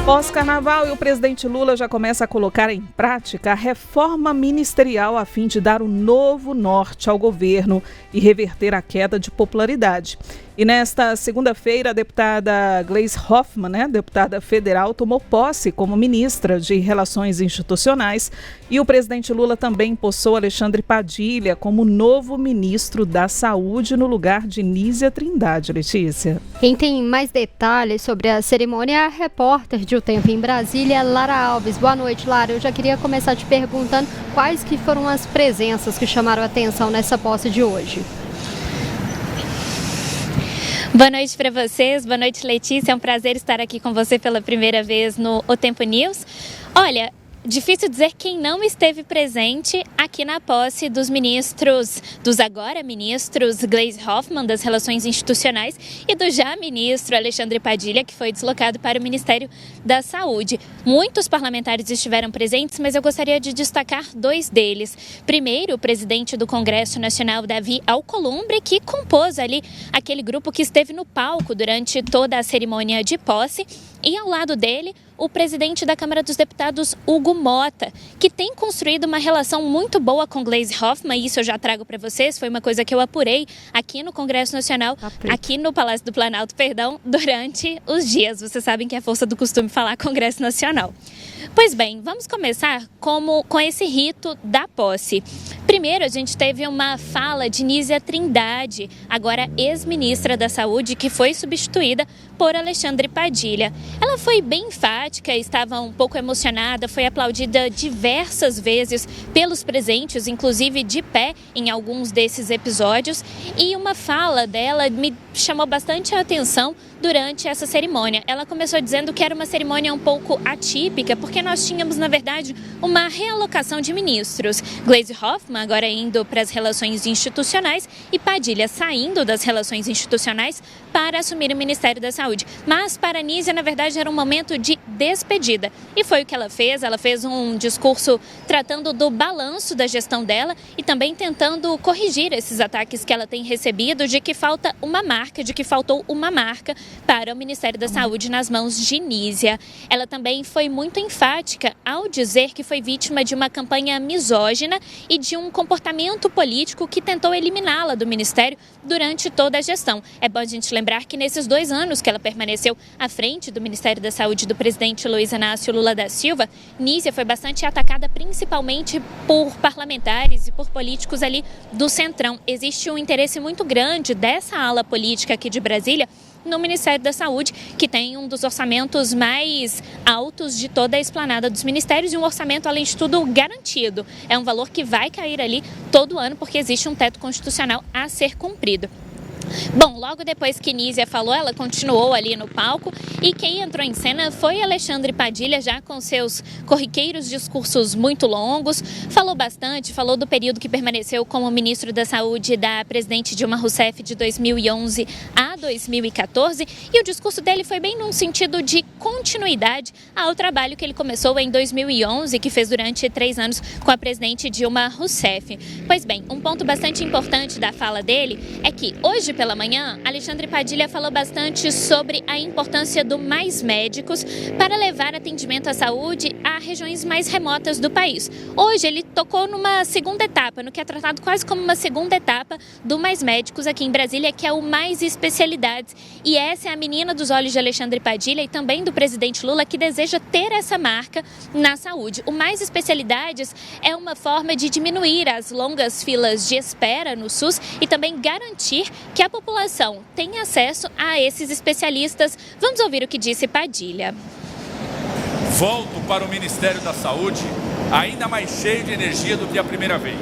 Pós-carnaval, o presidente Lula já começa a colocar em prática a reforma ministerial a fim de dar um novo norte ao governo e reverter a queda de popularidade. E nesta segunda-feira, a deputada Gleisi Hoffmann, deputada federal, tomou posse como ministra de Relações Institucionais, e o presidente Lula também empossou Alexandre Padilha como novo ministro da Saúde no lugar de Nízia Trindade. Letícia. Quem tem mais detalhes sobre a cerimônia é a repórter de O Tempo em Brasília, Lara Alves. Boa noite, Lara. Eu já queria começar te perguntando quais que foram as presenças que chamaram a atenção nessa posse de hoje. Boa noite para vocês, boa noite, Letícia, é um prazer estar aqui com você pela primeira vez no O Tempo News. Olha, difícil dizer quem não esteve presente aqui na posse dos agora ministros Gleisi Hoffmann, das Relações Institucionais, e do já ministro Alexandre Padilha, que foi deslocado para o Ministério da Saúde. Muitos parlamentares estiveram presentes, mas eu gostaria de destacar dois deles. Primeiro, o presidente do Congresso Nacional, Davi Alcolumbre, que compôs ali aquele grupo que esteve no palco durante toda a cerimônia de posse, e ao lado dele, o presidente da Câmara dos Deputados, Hugo Mota, que tem construído uma relação muito boa com Gleisi Hoffmann, e isso eu já trago para vocês, foi uma coisa que eu apurei aqui no Congresso Nacional, aqui no Palácio do Planalto, durante os dias. Vocês sabem que é força do costume falar Congresso Nacional. Pois bem, vamos começar com esse rito da posse. Primeiro, a gente teve uma fala de Nízia Trindade, agora ex-ministra da Saúde, que foi substituída por Alexandre Padilha. Ela foi bem enfática, estava um pouco emocionada, foi aplaudida diversas vezes pelos presentes, inclusive de pé em alguns desses episódios, e uma fala dela me chamou bastante a atenção durante essa cerimônia. Ela começou dizendo que era uma cerimônia um pouco atípica, porque nós tínhamos, na verdade, uma realocação de ministros. Gleisi Hoffmann agora indo para as relações institucionais e Padilha saindo das relações institucionais para assumir o Ministério da Saúde. Mas para a Nízia, na verdade, era um momento de despedida. E foi o que ela fez. Ela fez um discurso tratando do balanço da gestão dela e também tentando corrigir esses ataques que ela tem recebido de que faltou uma marca para o Ministério da Saúde nas mãos de Nízia. Ela também foi muito enfática ao dizer que foi vítima de uma campanha misógina e de um comportamento político que tentou eliminá-la do Ministério durante toda a gestão. É bom a gente lembrar que nesses 2 anos que ela permaneceu à frente do Ministério da Saúde do presidente Luiz Inácio Lula da Silva, Nízia foi bastante atacada principalmente por parlamentares e por políticos ali do Centrão. Existe um interesse muito grande dessa ala política aqui de Brasília no Ministério da Saúde, que tem um dos orçamentos mais altos de toda a esplanada dos ministérios e um orçamento, além de tudo, garantido. É um valor que vai cair ali todo ano porque existe um teto constitucional a ser cumprido. Bom, logo depois que Nízia falou, ela continuou ali no palco e quem entrou em cena foi Alexandre Padilha, já com seus corriqueiros discursos muito longos, falou bastante, falou do período que permaneceu como ministro da Saúde da presidente Dilma Rousseff de 2011 a 2014 e o discurso dele foi bem num sentido de continuidade ao trabalho que ele começou em 2011, que fez durante 3 anos com a presidente Dilma Rousseff. Pois bem, um ponto bastante importante da fala dele é que hoje pela manhã, Alexandre Padilha falou bastante sobre a importância do Mais Médicos para levar atendimento à saúde a regiões mais remotas do país. Hoje ele tocou numa segunda etapa, no que é tratado quase como uma segunda etapa do Mais Médicos aqui em Brasília, que é o Mais Especialidades. E essa é a menina dos olhos de Alexandre Padilha e também do presidente Lula, que deseja ter essa marca na saúde. O Mais Especialidades é uma forma de diminuir as longas filas de espera no SUS e também garantir que a população tem acesso a esses especialistas. Vamos ouvir o que disse Padilha. Volto para o Ministério da Saúde ainda mais cheio de energia do que a primeira vez.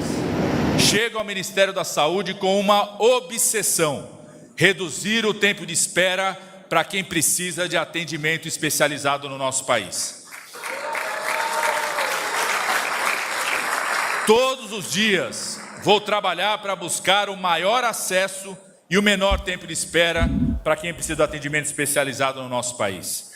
Chego ao Ministério da Saúde com uma obsessão: reduzir o tempo de espera para quem precisa de atendimento especializado no nosso país. Todos os dias vou trabalhar para buscar o maior acesso e o menor tempo de espera para quem precisa de atendimento especializado no nosso país.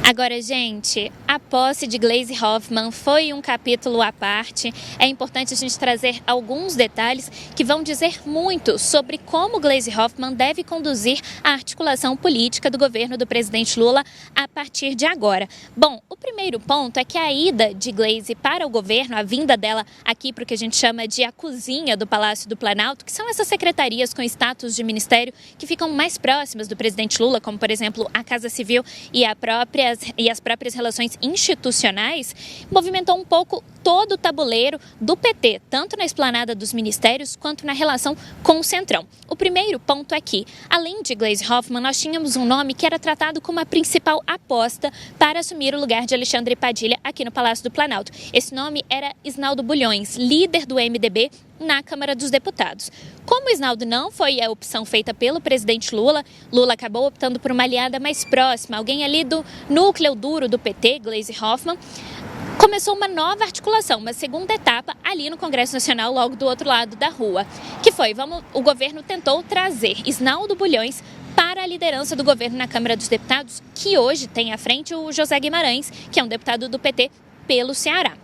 Agora, gente, a posse de Gleisi Hoffmann foi um capítulo à parte. É importante a gente trazer alguns detalhes que vão dizer muito sobre como Gleisi Hoffmann deve conduzir a articulação política do governo do presidente Lula a partir de agora. Bom, o primeiro ponto é que a ida de Gleisi para o governo, a vinda dela aqui para o que a gente chama de a cozinha do Palácio do Planalto, que são essas secretarias com status de ministério que ficam mais próximas do presidente Lula, como, por exemplo, a Casa Civil e as próprias relações institucionais, movimentou um pouco todo o tabuleiro do PT, tanto na esplanada dos ministérios quanto na relação com o Centrão. O primeiro ponto é que, além de Gleisi Hoffmann, nós tínhamos um nome que era tratado como a principal aposta para assumir o lugar de Alexandre Padilha aqui no Palácio do Planalto. Esse nome era Isnaldo Bulhões, líder do MDB na Câmara dos Deputados. Como Isnaldo não foi a opção feita pelo presidente Lula, Lula acabou optando por uma aliada mais próxima, alguém ali do núcleo duro do PT, Gleisi Hoffmann. Começou uma nova articulação, uma segunda etapa ali no Congresso Nacional, logo do outro lado da rua, que foi, o governo tentou trazer Isnaldo Bulhões para a liderança do governo na Câmara dos Deputados, que hoje tem à frente o José Guimarães, que é um deputado do PT pelo Ceará.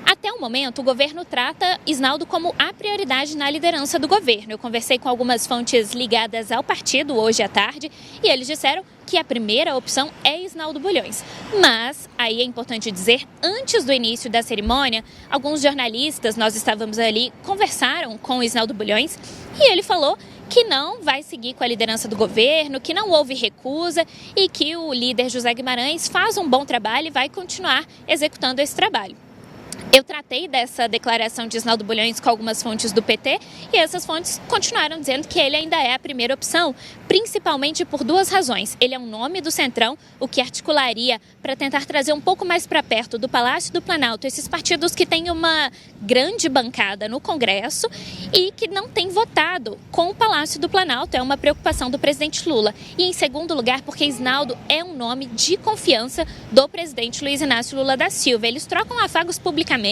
Até o momento, o governo trata Isnaldo como a prioridade na liderança do governo. Eu conversei com algumas fontes ligadas ao partido hoje à tarde e eles disseram que a primeira opção é Isnaldo Bulhões. Mas, aí é importante dizer, antes do início da cerimônia, alguns jornalistas, nós estávamos ali, conversaram com Isnaldo Bulhões e ele falou que não vai seguir com a liderança do governo, que não houve recusa e que o líder José Guimarães faz um bom trabalho e vai continuar executando esse trabalho. Eu tratei dessa declaração de Isnaldo Bulhões com algumas fontes do PT e essas fontes continuaram dizendo que ele ainda é a primeira opção, principalmente por duas razões. Ele é um nome do Centrão, o que articularia para tentar trazer um pouco mais para perto do Palácio do Planalto esses partidos que têm uma grande bancada no Congresso e que não têm votado com o Palácio do Planalto. É uma preocupação do presidente Lula. E em segundo lugar, porque Isnaldo é um nome de confiança do presidente Luiz Inácio Lula da Silva. Eles trocam afagos publicamente.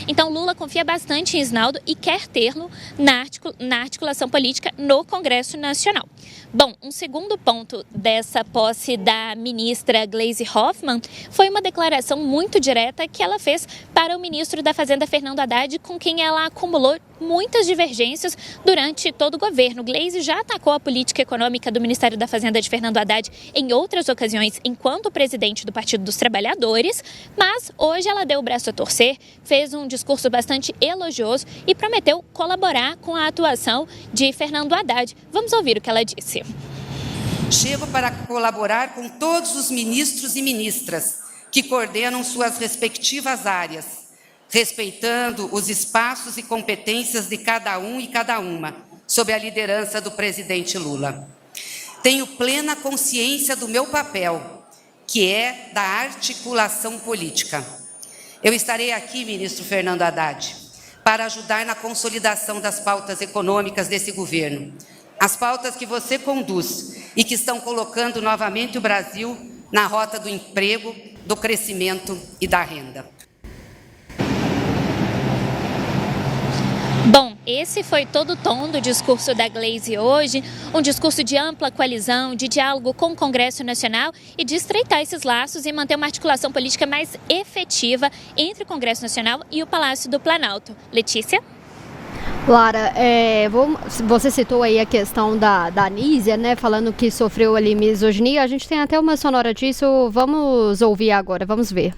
Então Lula confia bastante em Isnaldo e quer tê-lo na articulação política no Congresso Nacional. Bom, um segundo ponto dessa posse da ministra Gleisi Hoffmann foi uma declaração muito direta que ela fez para o ministro da Fazenda, Fernando Haddad, com quem ela acumulou muitas divergências durante todo o governo. Gleisi já atacou a política econômica do Ministério da Fazenda de Fernando Haddad em outras ocasiões, enquanto presidente do Partido dos Trabalhadores, mas hoje ela deu o braço a torcer, fez um discurso bastante elogioso e prometeu colaborar com a atuação de Fernando Haddad. Vamos ouvir o que ela disse. Chego para colaborar com todos os ministros e ministras que coordenam suas respectivas áreas, respeitando os espaços e competências de cada um e cada uma, sob a liderança do presidente Lula. Tenho plena consciência do meu papel, que é da articulação política. Eu estarei aqui, ministro Fernando Haddad, para ajudar na consolidação das pautas econômicas desse governo, as pautas que você conduz e que estão colocando novamente o Brasil na rota do emprego, do crescimento e da renda. Bom, esse foi todo o tom do discurso da Gleisi hoje, um discurso de ampla coalizão, de diálogo com o Congresso Nacional e de estreitar esses laços e manter uma articulação política mais efetiva entre o Congresso Nacional e o Palácio do Planalto. Letícia? Lara, você citou aí a questão da Anísia, né, falando que sofreu ali misoginia. A gente tem até uma sonora disso, vamos ouvir agora, vamos ver.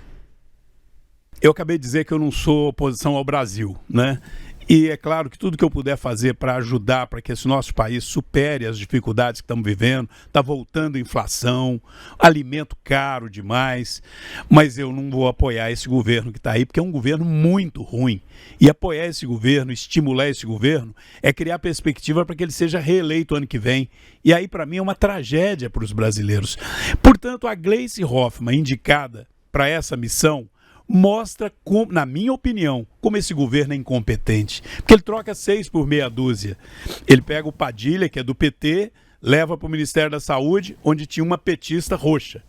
Eu acabei de dizer que eu não sou oposição ao Brasil, né? E é claro que tudo que eu puder fazer para ajudar para que esse nosso país supere as dificuldades que estamos vivendo, está voltando a inflação, alimento caro demais, mas eu não vou apoiar esse governo que está aí, porque é um governo muito ruim. E apoiar esse governo, estimular esse governo, é criar perspectiva para que ele seja reeleito ano que vem. E aí, para mim, é uma tragédia para os brasileiros. Portanto, a Gleisi Hoffmann, indicada para essa missão, mostra, na minha opinião, como esse governo é incompetente. Porque ele troca 6 por meia dúzia. Ele pega o Padilha, que é do PT, leva para o Ministério da Saúde, onde tinha uma petista roxa.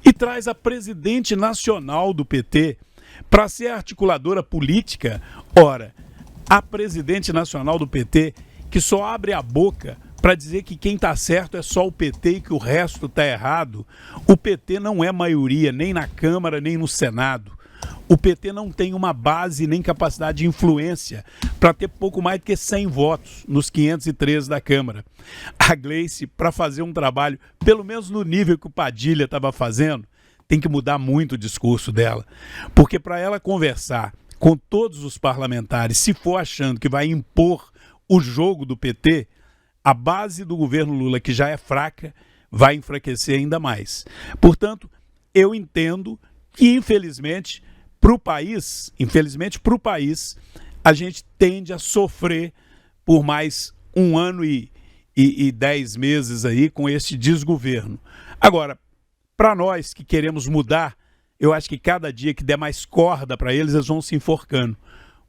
E traz a presidente nacional do PT para ser articuladora política. Ora, a presidente nacional do PT, que só abre a boca para dizer que quem está certo é só o PT e que o resto está errado. O PT não é maioria nem na Câmara nem no Senado. O PT não tem uma base nem capacidade de influência para ter pouco mais do que 100 votos nos 513 da Câmara. A Gleice, para fazer um trabalho, pelo menos no nível que o Padilha estava fazendo, tem que mudar muito o discurso dela. Porque para ela conversar com todos os parlamentares, se for achando que vai impor o jogo do PT, a base do governo Lula, que já é fraca, vai enfraquecer ainda mais. Portanto, eu entendo que, infelizmente, para o país, a gente tende a sofrer por mais 1 ano e 10 meses aí com esse desgoverno. Agora, para nós que queremos mudar, eu acho que cada dia que der mais corda para eles vão se enforcando,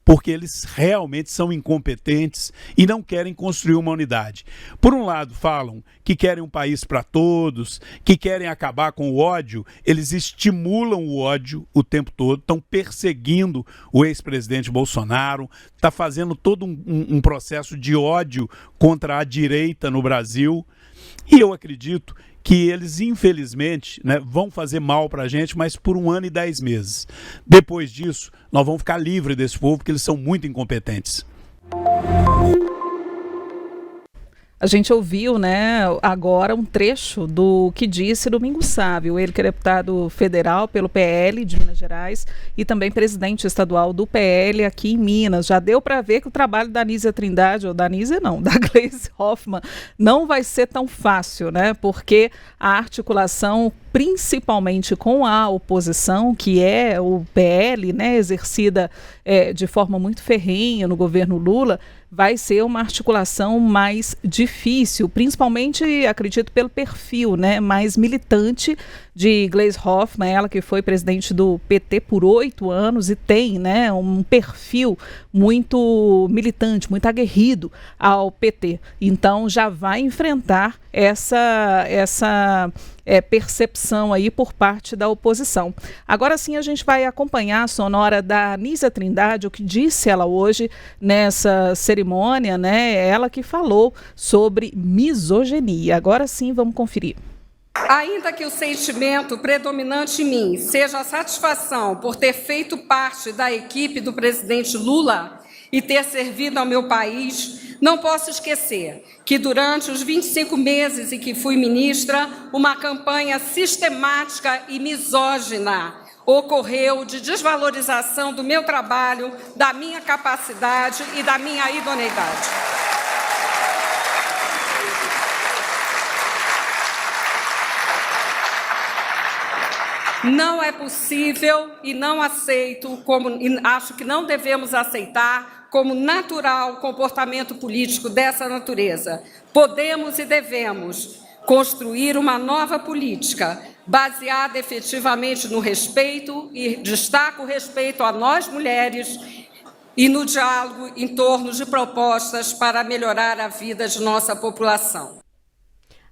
porque eles realmente são incompetentes e não querem construir uma unidade. Por um lado, falam que querem um país para todos, que querem acabar com o ódio, eles estimulam o ódio o tempo todo, estão perseguindo o ex-presidente Bolsonaro, está fazendo todo um processo de ódio contra a direita no Brasil, e eu acredito que eles, infelizmente, né, vão fazer mal para a gente, mas por 1 ano e 10 meses. Depois disso, nós vamos ficar livres desse povo, porque eles são muito incompetentes. A gente ouviu, né, agora um trecho do que disse Domingos Sávio, ele que é deputado federal pelo PL de Minas Gerais e também presidente estadual do PL aqui em Minas. Já deu para ver que o trabalho da Anísia Trindade, ou da Anísia não, da Gleice Hoffmann, não vai ser tão fácil, né, porque a articulação principalmente com a oposição, que é o PL, né, exercida de forma muito ferrenha no governo Lula, vai ser uma articulação mais difícil, principalmente, acredito, pelo perfil, né, mais militante de Gleice Hoffmann, ela que foi presidente do PT por 8 anos e tem, né, um perfil muito militante, muito aguerrido ao PT. Então já vai enfrentar essa percepção aí por parte da oposição. Agora sim a gente vai acompanhar a sonora da Anísia Trindade, o que disse ela hoje nessa cerimônia, né? Ela que falou sobre misoginia. Agora sim vamos conferir. Ainda que o sentimento predominante em mim seja a satisfação por ter feito parte da equipe do presidente Lula e ter servido ao meu país, não posso esquecer que durante os 25 meses em que fui ministra, uma campanha sistemática e misógina ocorreu de desvalorização do meu trabalho, da minha capacidade e da minha idoneidade. Não é possível e não aceito, e acho que não devemos aceitar como natural o comportamento político dessa natureza. Podemos e devemos construir uma nova política baseada efetivamente no respeito, e destaco o respeito a nós mulheres, e no diálogo em torno de propostas para melhorar a vida de nossa população.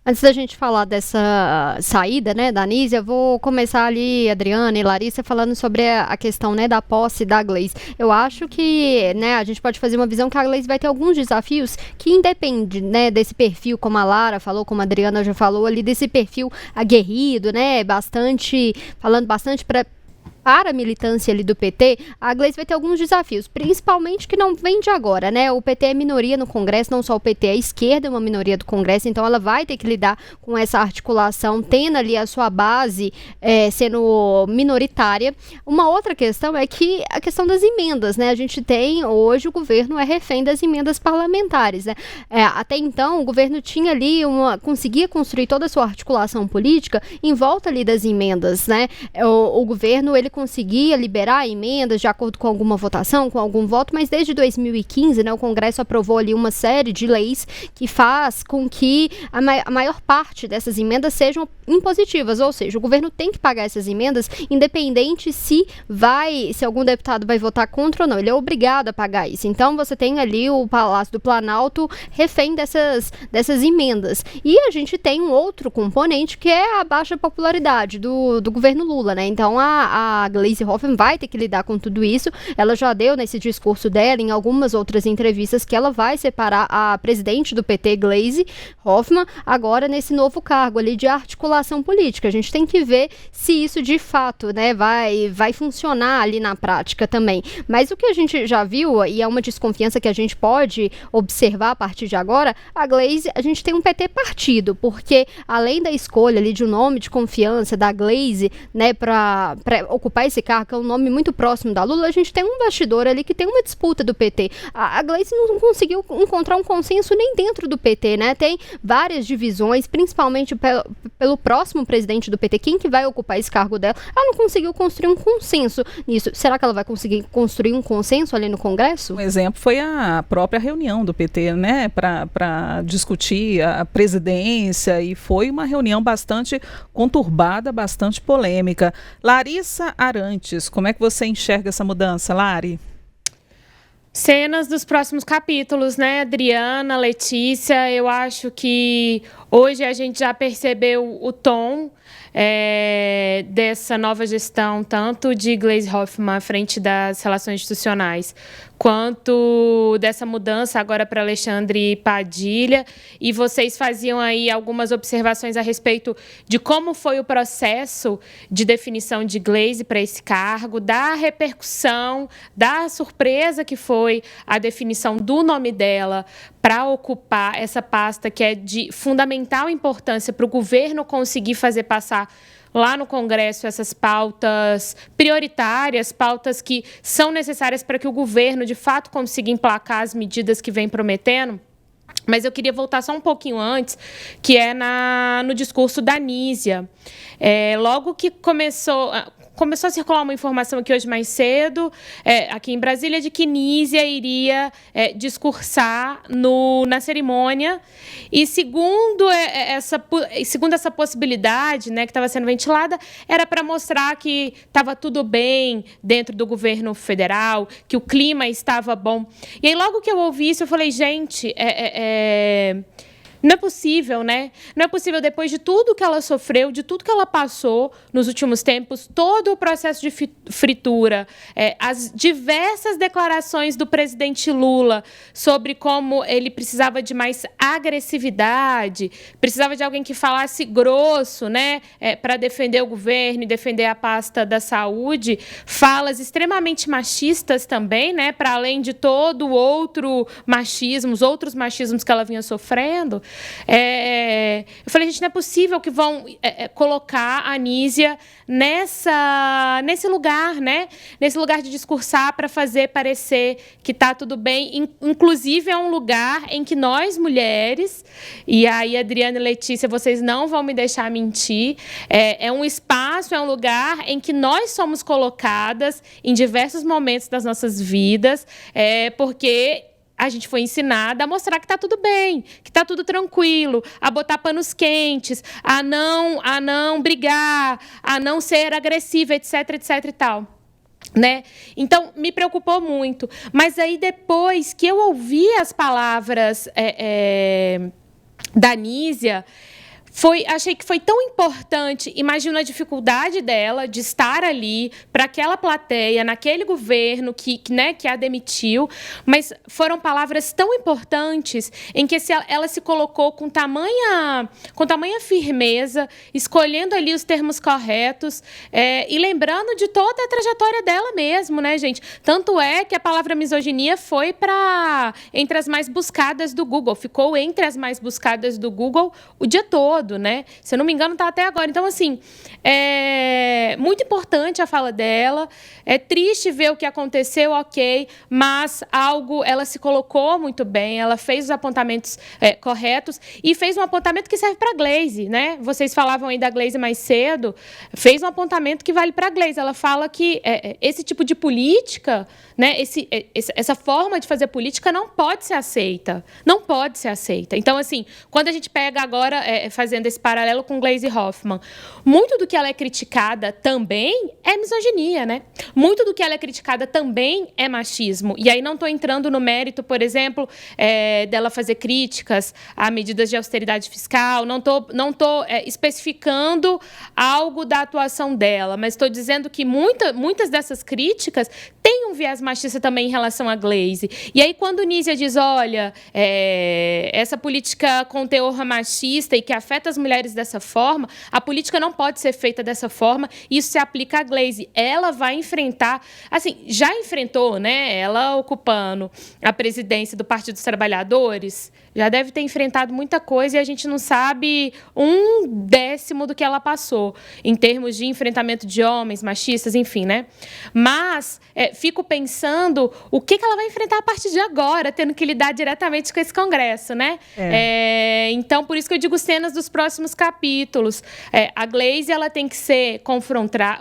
Antes da gente falar dessa saída, né, da Anísia, eu vou começar ali, Adriana e Larissa, falando sobre a questão, né, da posse da Gleice. Eu acho que, né, a gente pode fazer uma visão que a Gleice vai ter alguns desafios que independem, né, desse perfil, como a Lara falou, como a Adriana já falou ali, desse perfil aguerrido, né, falando bastante para a militância ali do PT, a Gleice vai ter alguns desafios, principalmente que não vem de agora, né? O PT é minoria no Congresso, não só o PT, a esquerda é uma minoria do Congresso, então ela vai ter que lidar com essa articulação, tendo ali a sua base sendo minoritária. Uma outra questão é que a questão das emendas, né? A gente tem, hoje o governo é refém das emendas parlamentares, né? Até então, o governo tinha ali conseguia construir toda a sua articulação política em volta ali das emendas, né? O governo, ele conseguia liberar emendas de acordo com alguma votação, com algum voto, mas desde 2015, né, o Congresso aprovou ali uma série de leis que faz com que a maior parte dessas emendas sejam impositivas, ou seja, o governo tem que pagar essas emendas, independente se algum deputado vai votar contra ou não, ele é obrigado a pagar isso. Então você tem ali o Palácio do Planalto refém dessas emendas. E a gente tem um outro componente que é a baixa popularidade do governo Lula, né? Então a a Gleisi Hoffmann vai ter que lidar com tudo isso. Ela já deu nesse discurso dela, em algumas outras entrevistas, que ela vai separar a presidente do PT, Gleisi Hoffmann, agora nesse novo cargo ali de articulação política. A gente tem que ver se isso de fato, né, vai funcionar ali na prática também. Mas o que a gente já viu, e é uma desconfiança que a gente pode observar a partir de agora, a Gleisi, a gente tem um PT partido, porque além da escolha ali de um nome de confiança da Gleisi, né, para ocupar esse cargo, que é um nome muito próximo da Lula, a gente tem um bastidor ali que tem uma disputa do PT. A Gleisi não conseguiu encontrar um consenso nem dentro do PT, né? Tem várias divisões, principalmente pelo próximo presidente do PT, quem que vai ocupar esse cargo dela. Ela não conseguiu construir um consenso nisso. Será que ela vai conseguir construir um consenso ali no Congresso? Um exemplo foi a própria reunião do PT, né, para discutir a presidência, e foi uma reunião bastante conturbada, bastante polêmica. Larissa Arantes, como é que você enxerga essa mudança, Lari? Cenas dos próximos capítulos, né, Adriana, Letícia? Eu acho que hoje a gente já percebeu o tom dessa nova gestão, tanto de Gleisi Hoffmann à frente das relações institucionais, quanto dessa mudança agora para Alexandre Padilha. E vocês faziam aí algumas observações a respeito de como foi o processo de definição de Gleisi para esse cargo, da repercussão, da surpresa que foi a definição do nome dela para ocupar essa pasta que é de fundamental importância para o governo conseguir fazer passar lá no Congresso essas pautas prioritárias, pautas que são necessárias para que o governo, de fato, consiga emplacar as medidas que vem prometendo. Mas eu queria voltar só um pouquinho antes, que é no discurso da Nízia. Logo que começou a circular uma informação aqui hoje mais cedo, aqui em Brasília, de que Nízia iria discursar na cerimônia. E segundo essa possibilidade, né, que estava sendo ventilada, era para mostrar que estava tudo bem dentro do governo federal, que o clima estava bom. E aí, logo que eu ouvi isso, eu falei, gente, não é possível, né? Não é possível, depois de tudo que ela sofreu, de tudo que ela passou nos últimos tempos, todo o processo de fritura, as diversas declarações do presidente Lula sobre como ele precisava de mais agressividade, precisava de alguém que falasse grosso, né, para defender o governo e defender a pasta da saúde, falas extremamente machistas também, né, para além de todo o outro machismo, os outros machismos que ela vinha sofrendo. Eu falei, gente, não é possível que vão colocar a Nízia nesse lugar, né? Nesse lugar de discursar para fazer parecer que está tudo bem. Inclusive, é um lugar em que nós, mulheres, e aí, Adriana e Letícia, vocês não vão me deixar mentir, é um espaço, é um lugar em que nós somos colocadas em diversos momentos das nossas vidas, porque a gente foi ensinada a mostrar que está tudo bem, que está tudo tranquilo, a botar panos quentes, a não brigar, a não ser agressiva, etc, etc e tal. Né? Então, me preocupou muito. Mas aí, depois que eu ouvi as palavras da Nízia, achei que foi tão importante. Imagino a dificuldade dela de estar ali para aquela plateia, naquele governo que a demitiu, mas foram palavras tão importantes em que ela se colocou com tamanha firmeza, escolhendo ali os termos corretos, e lembrando de toda a trajetória dela mesmo, né, gente? Tanto é que a palavra misoginia foi entre as mais buscadas do Google, ficou entre as mais buscadas do Google o dia todo. Né? Se eu não me engano, está até agora. Então, assim, é muito importante a fala dela. É triste ver o que aconteceu, ok, mas ela se colocou muito bem, ela fez os apontamentos corretos e fez um apontamento que serve para a Gleisi, né? Vocês falavam aí da Gleisi mais cedo, fez um apontamento que vale para a Gleisi. Ela fala que esse tipo de política, né, essa forma de fazer política não pode ser aceita. Não pode ser aceita. Então, assim, quando a gente pega agora, fazer fazendo esse paralelo com Gleisi Hoffmann, muito do que ela é criticada também é misoginia, né? Muito do que ela é criticada também é machismo. E aí não estou entrando no mérito, por exemplo, dela fazer críticas a medidas de austeridade fiscal, não estou especificando algo da atuação dela, mas estou dizendo que muitas dessas críticas têm um viés machista também em relação a Gleisi. E aí, quando Nízia diz, olha, essa política com teor machista e que afeta as mulheres dessa forma, a política não pode ser feita dessa forma, isso se aplica a Gleisi. Ela vai enfrentar, assim, já enfrentou, né? Ela ocupando a presidência do Partido dos Trabalhadores, já deve ter enfrentado muita coisa e a gente não sabe 1/10 do que ela passou, em termos de enfrentamento de homens, machistas, enfim, né? Mas fico pensando o que ela vai enfrentar a partir de agora, tendo que lidar diretamente com esse Congresso, né? Então, por isso que eu digo cenas dos próximos capítulos. A Gleisi, ela tem que ser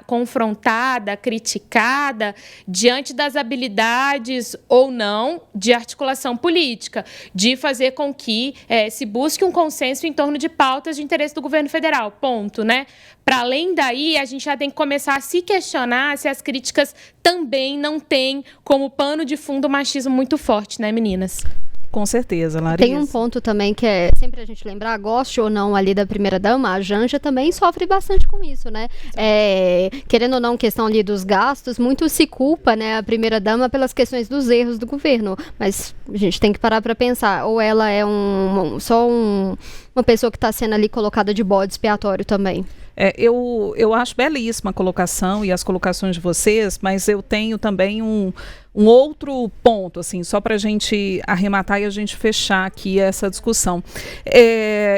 confrontada, criticada, diante das habilidades ou não de articulação política, de fazer com que se busque um consenso em torno de pautas de interesse do governo federal, ponto, né? Para além daí, a gente já tem que começar a se questionar se as críticas também não têm como pano de fundo o machismo muito forte, né, meninas? Com certeza, Larissa. Tem um ponto também que é sempre a gente lembrar, goste ou não ali da primeira-dama, a Janja também sofre bastante com isso, né? Querendo ou não, questão ali dos gastos, muito se culpa, né, a primeira-dama pelas questões dos erros do governo, mas a gente tem que parar para pensar, ou ela é só uma pessoa que está sendo ali colocada de bode expiatório também. Eu acho belíssima a colocação e as colocações de vocês, mas eu tenho também um outro ponto, assim, só para a gente arrematar e a gente fechar aqui essa discussão.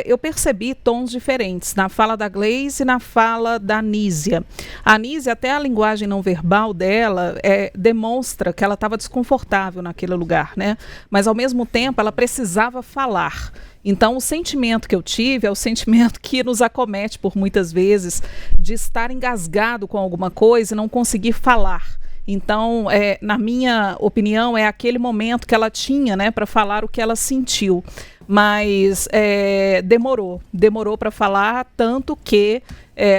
Eu percebi tons diferentes na fala da Gleisi e na fala da Nízia. A Nízia, até a linguagem não verbal dela, demonstra que ela estava desconfortável naquele lugar, né? Mas, ao mesmo tempo, ela precisava falar. Então, o sentimento que eu tive é o sentimento que nos acomete por muitas vezes, de estar engasgado com alguma coisa e não conseguir falar. Então, na minha opinião, é aquele momento que ela tinha, né, para falar o que ela sentiu. Mas demorou para falar, tanto que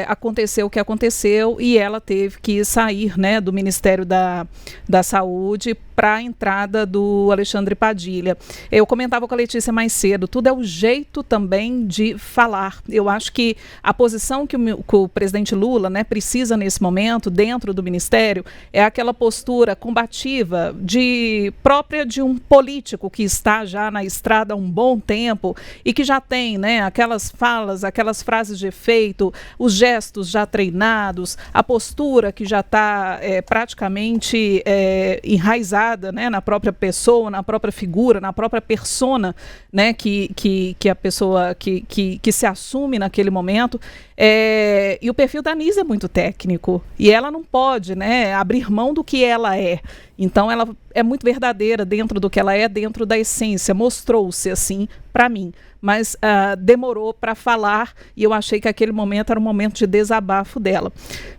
aconteceu o que aconteceu e ela teve que sair, né, do Ministério da Saúde para a entrada do Alexandre Padilha. Eu comentava com a Letícia mais cedo, tudo é o jeito também de falar. Eu acho que a posição que o presidente Lula, né, precisa nesse momento, dentro do Ministério, é aquela postura combativa própria de um político que está já na estrada há um bom tempo e que já tem, né, aquelas falas, aquelas frases de efeito, os gestos já treinados, a postura que já está praticamente enraizada, né, na própria pessoa, na própria figura, na própria persona, né, que a pessoa que se assume naquele momento. E o perfil da Nízia é muito técnico e ela não pode, né, abrir mão do que ela é. Então ela é muito verdadeira dentro do que ela é, dentro da essência, mostrou-se assim para mim, mas demorou para falar e eu achei que aquele momento era um momento de desabafo dela.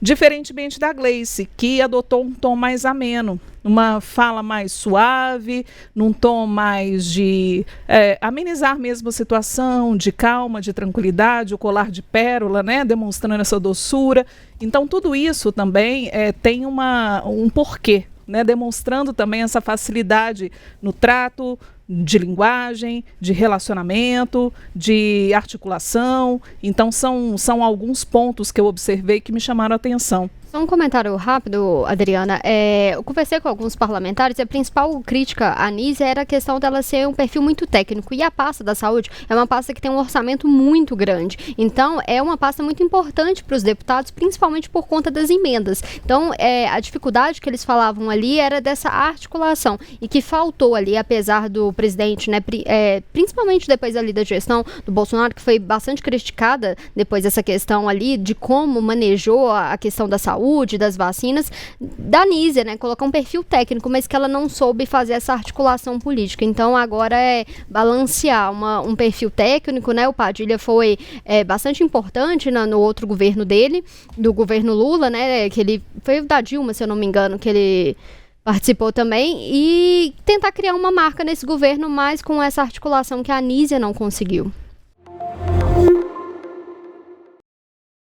Diferentemente da Gleisi, que adotou um tom mais ameno, uma fala mais suave, num tom mais de amenizar mesmo a situação, de calma, de tranquilidade, o colar de pérola, né, demonstrando essa doçura. Então tudo isso também tem um porquê, né, demonstrando também essa facilidade no trato, de linguagem, de relacionamento, de articulação. Então são alguns pontos que eu observei que me chamaram a atenção. Só um comentário rápido, Adriana. Eu conversei com alguns parlamentares e a principal crítica à Nízia era a questão dela ser um perfil muito técnico. E a pasta da saúde é uma pasta que tem um orçamento muito grande. Então, é uma pasta muito importante para os deputados, principalmente por conta das emendas. Então, a dificuldade que eles falavam ali era dessa articulação e que faltou ali, apesar do presidente, né, principalmente depois ali da gestão do Bolsonaro, que foi bastante criticada depois dessa questão ali de como manejou a questão da saúde, das vacinas, da Nízia, né, colocar um perfil técnico, mas que ela não soube fazer essa articulação política. Então agora é balancear um perfil técnico, né, o Padilha foi bastante importante no outro governo dele, do governo Lula, né, que ele foi o da Dilma, se eu não me engano, que ele participou também, e tentar criar uma marca nesse governo, mas com essa articulação que a Nízia não conseguiu.